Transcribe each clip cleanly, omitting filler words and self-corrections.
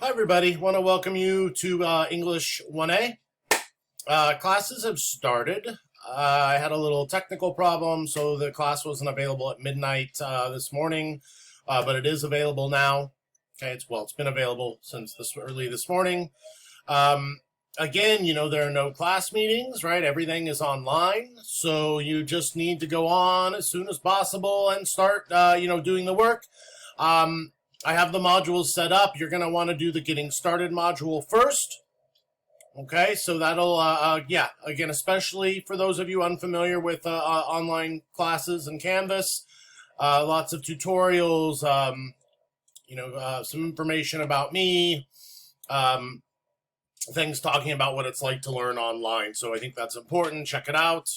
Hi everybody, want to welcome you to English 1A. Classes have started. I had a little technical problem, so the class wasn't available at midnight this morning, but it is available now. Okay, it's been available since early this morning. Again, there are no class meetings, right? Everything is online, so you just need to go on as soon as possible and start, doing the work. I have the modules set up. You're going to want to do the getting started module first. Okay, so that'll, again, especially for those of you unfamiliar with online classes and Canvas, lots of tutorials, some information about me, things talking about what it's like to learn online. So I think that's important. Check it out.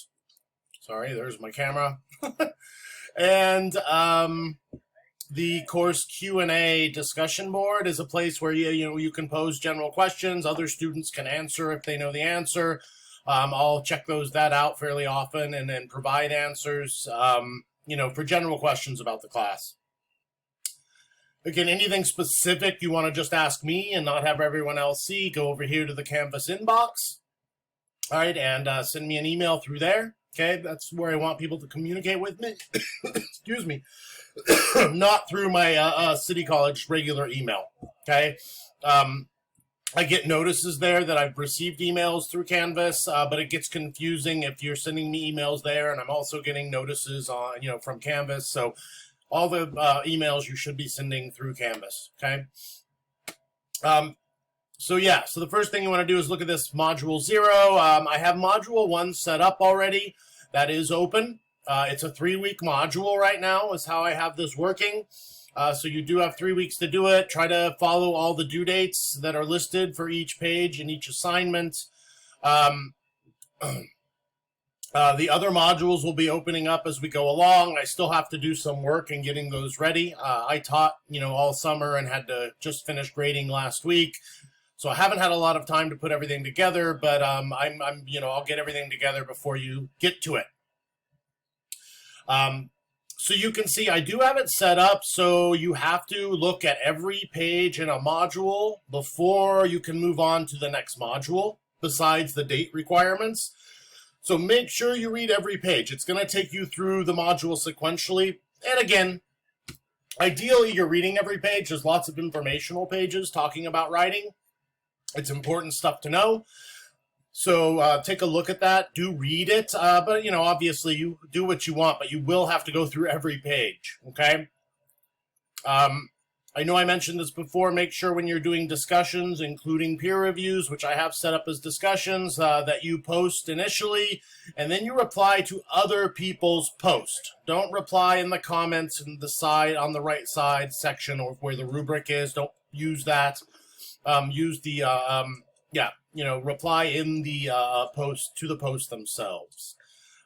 Sorry, there's my camera. And the course Q&A discussion board is a place where you can pose general questions. Other students can answer if they know the answer. I'll check that out fairly often and then provide answers, for general questions about the class. Again, anything specific you want to just ask me and not have everyone else see, go over here to the Canvas inbox. All right, and send me an email through there. Okay, that's where I want people to communicate with me. Excuse me. Not through my City College regular email. Okay, I get notices there that I've received emails through Canvas, but it gets confusing if you're sending me emails there, and I'm also getting notices on from Canvas. So all the emails you should be sending through Canvas. Okay. So the first thing you want to do is look at this module 0. I have module 1 set up already. That is open. It's a 3-week module right now is how I have this working. So you do have 3 weeks to do it. Try to follow all the due dates that are listed for each page and each assignment. The other modules will be opening up as we go along. I still have to do some work in getting those ready. I taught, all summer and had to just finish grading last week. So I haven't had a lot of time to put everything together, but I'll get everything together before you get to it. So you can see I do have it set up so you have to look at every page in a module before you can move on to the next module, besides the date requirements. So make sure you read every page. It's going to take you through the module sequentially. And again, ideally you're reading every page. There's lots of informational pages talking about writing. It's important stuff to know. So take a look at that. Do read it. But, obviously you do what you want, but you will have to go through every page. Okay? I know I mentioned this before. Make sure when you're doing discussions, including peer reviews, which I have set up as discussions, that you post initially, and then you reply to other people's posts. Don't reply in the comments on the right side section or where the rubric is. Don't use that. Use the, reply in the post to the post themselves.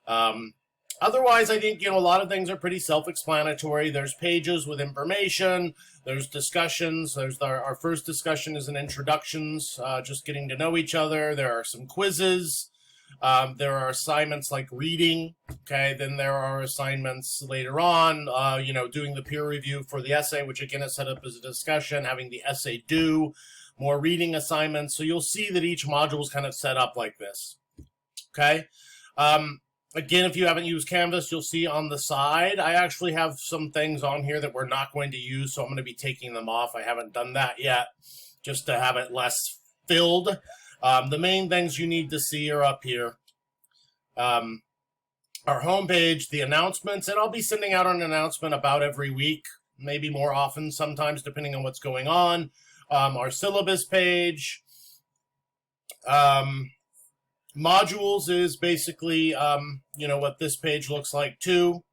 Otherwise, I think, a lot of things are pretty self-explanatory. There's pages with information. There's discussions. Our first discussion is an introductions, just getting to know each other. There are some quizzes. There are assignments like reading. Okay, then there are assignments later on, doing the peer review for the essay, which again is set up as a discussion, having the essay due, more reading assignments. So you'll see that each module is kind of set up like this. Okay. Again, if you haven't used Canvas, you'll see on the side, I actually have some things on here that we're not going to use, so I'm going to be taking them off. I haven't done that yet, just to have it less filled. The main things you need to see are up here. Our homepage, the announcements, and I'll be sending out an announcement about every week, maybe more often sometimes, depending on what's going on. Our syllabus page. Modules is basically, what this page looks like too.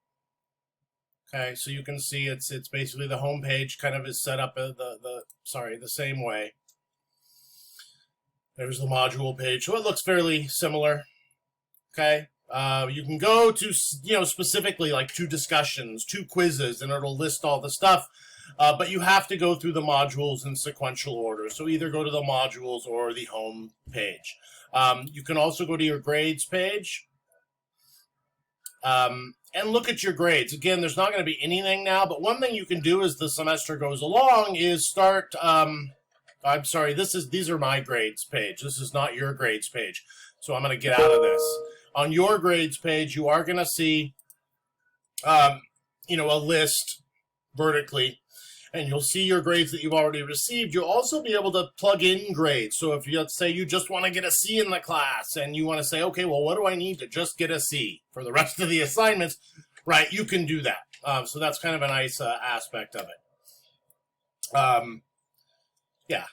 Okay, so you can see it's basically the home page kind of is set up the same way. There's the module page, so it looks fairly similar. Okay, you can go to specifically like 2 discussions, 2 quizzes, and it'll list all the stuff. But you have to go through the modules in sequential order. So either go to the modules or the home page. You can also go to your grades page and look at your grades. Again, there's not going to be anything now, but one thing you can do as the semester goes along is start I'm sorry, these are my grades page. This is not your grades page. So I'm going to get out of this. On your grades page, you are going to see, a list vertically, and you'll see your grades that you've already received. You'll also be able to plug in grades. So if let's say you just want to get a C in the class and you want to say, okay, well, what do I need to just get a C for the rest of the assignments? Right, you can do that. So that's kind of a nice aspect of it. Yeah.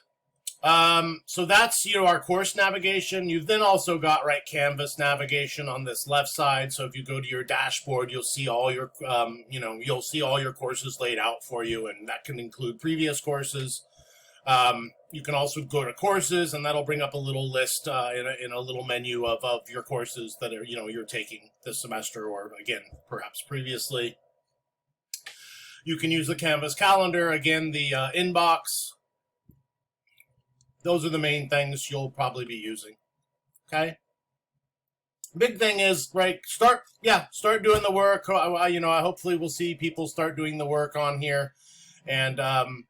So that's, our course navigation. You've then also got, right, Canvas navigation on this left side. So if you go to your dashboard, you'll see all your, you'll see all your courses laid out for you, and that can include previous courses. You can also go to courses, and that'll bring up a little list in a little menu of your courses that are, you're taking this semester, or again, perhaps previously. You can use the Canvas calendar, again, the inbox. Those are the main things you'll probably be using. Okay. Big thing is, right, start doing the work. Hopefully we'll see people start doing the work on here, and so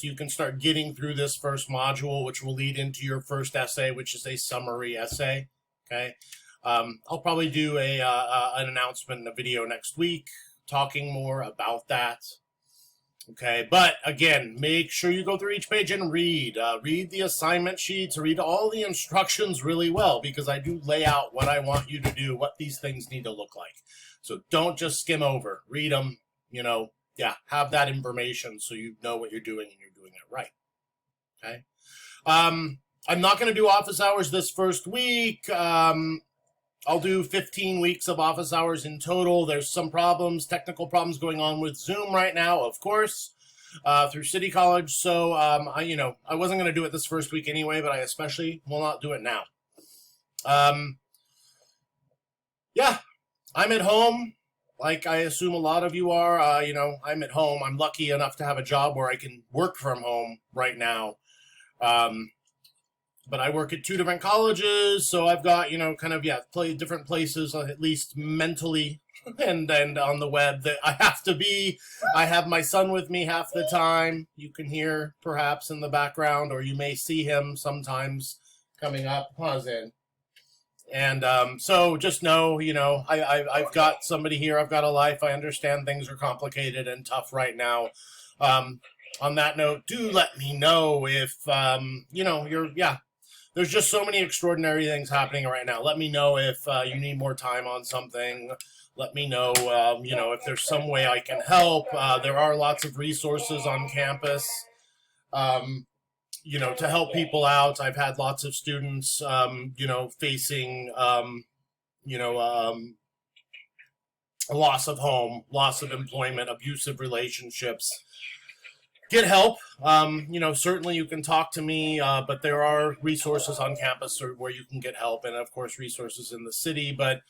you can start getting through this first module, which will lead into your first essay, which is a summary essay. Okay. I'll probably do an announcement in a video next week talking more about that. Okay, but again, make sure you go through each page and read the assignment sheets, read all the instructions really well, because I do lay out what I want you to do, what these things need to look like. So don't just skim over, read them, have that information so you know what you're doing and you're doing it right. Okay. I'm not going to do office hours this first week. I'll do 15 weeks of office hours in total. There's some technical problems going on with Zoom right now, of course, through City College. So, I wasn't going to do it this first week anyway, but I especially will not do it now. I'm at home, like I assume a lot of you are. I'm at home. I'm lucky enough to have a job where I can work from home right now. But I work at 2 different colleges, so I've got, different places, at least mentally and on the web that I have to be. I have my son with me half the time. You can hear perhaps in the background, or you may see him sometimes coming up. Pause in. And so just know, I've got somebody here. I've got a life. I understand things are complicated and tough right now. On that note, do let me know if, there's just so many extraordinary things happening right now. Let me know if you need more time on something. Let me know, if there's some way I can help. There are lots of resources on campus, to help people out. I've had lots of students, facing, a loss of home, loss of employment, abusive relationships. Get help. Certainly you can talk to me, but there are resources on campus where you can get help, and of course resources in the city. But,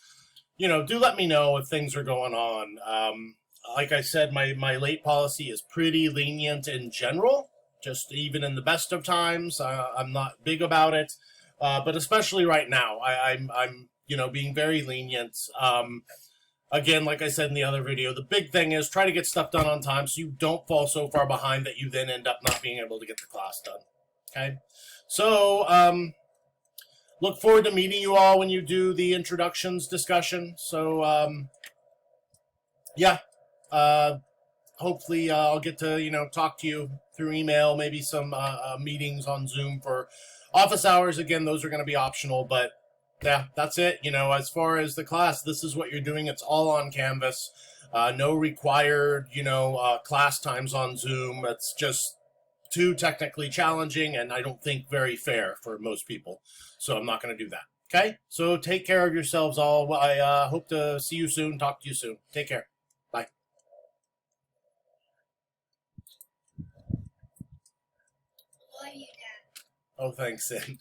do let me know if things are going on. Like I said, my late policy is pretty lenient in general, just even in the best of times. I'm not big about it, but especially right now, I'm being very lenient. Again, like I said in the other video, the big thing is try to get stuff done on time so you don't fall so far behind that you then end up not being able to get the class done. Okay? So, look forward to meeting you all when you do the introductions discussion. So, hopefully I'll get to, talk to you through email, maybe some meetings on Zoom for office hours. Again, those are going to be optional, but yeah, that's it. As far as the class, this is what you're doing. It's all on Canvas. No required, class times on Zoom. It's just too technically challenging, and I don't think very fair for most people. So I'm not going to do that. Okay? So take care of yourselves all. I hope to see you soon, talk to you soon. Take care. Bye. Love you, Dad. Oh, thanks, Sid.